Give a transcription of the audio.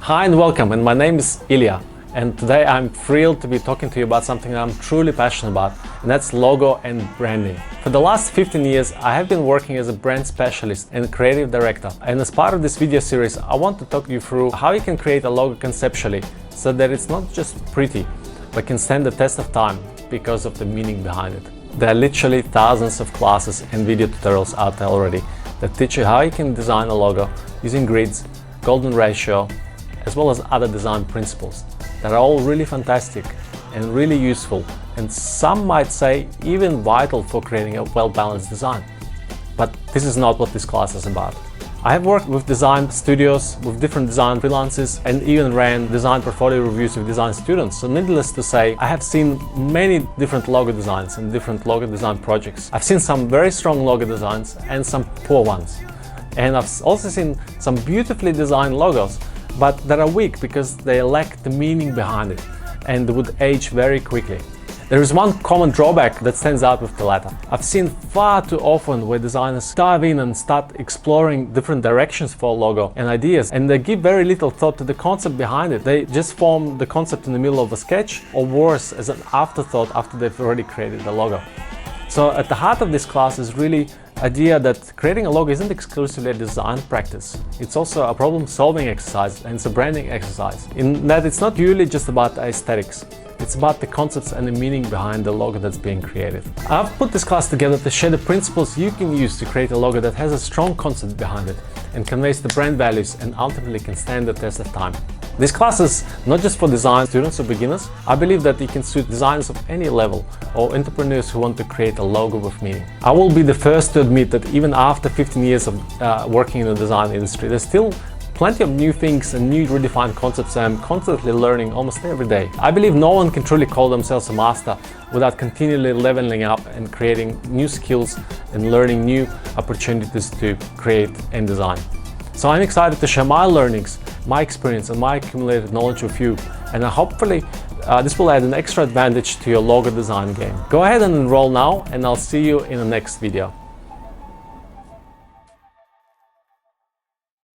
Hi and welcome, and my name is Ilya, and today I'm thrilled to be talking to you about something I'm truly passionate about, and that's logo and branding. For the last 15 years I have been working as a brand specialist and creative director, and as part of this video series I want to talk you through how you can create a logo conceptually so that it's not just pretty but can stand the test of time because of the meaning behind it. There are literally thousands of classes and video tutorials out there already that teach you how you can design a logo using grids, golden ratio, as well as other design principles that are all really fantastic and really useful, and some might say even vital for creating a well-balanced design. But this is not what this class is about. I have worked with design studios, with different design freelancers, and even ran design portfolio reviews with design students. So needless to say, I have seen many different logo designs and different logo design projects. I've seen some very strong logo designs and some poor ones. And I've also seen some beautifully designed logos, but that are weak because they lack the meaning behind it and would age very quickly. There is one common drawback that stands out with the latter. I've seen far too often where designers dive in and start exploring different directions for a logo and ideas, and they give very little thought to the concept behind it. They just form the concept in the middle of a sketch, or worse, as an afterthought after they've already created the logo. So at the heart of this class is really idea that creating a logo isn't exclusively a design practice. It's also a problem-solving exercise, and it's a branding exercise, in that it's not purely just about aesthetics. It's about the concepts and the meaning behind the logo that's being created. I've put this class together to share the principles you can use to create a logo that has a strong concept behind it and conveys the brand values and ultimately can stand the test of time. This class is not just for design students or beginners. I believe that it can suit designers of any level or entrepreneurs who want to create a logo with meaning. I will be the first to admit that even after 15 years of working in the design industry, there's still plenty of new things and new redefined concepts I'm constantly learning almost every day. I believe no one can truly call themselves a master without continually leveling up and creating new skills and learning new opportunities to create and design. So I'm excited to share my learnings, my experience and my accumulated knowledge with you, and hopefully this will add an extra advantage to your logo design game. Go ahead and enroll now, and I'll see you in the next video.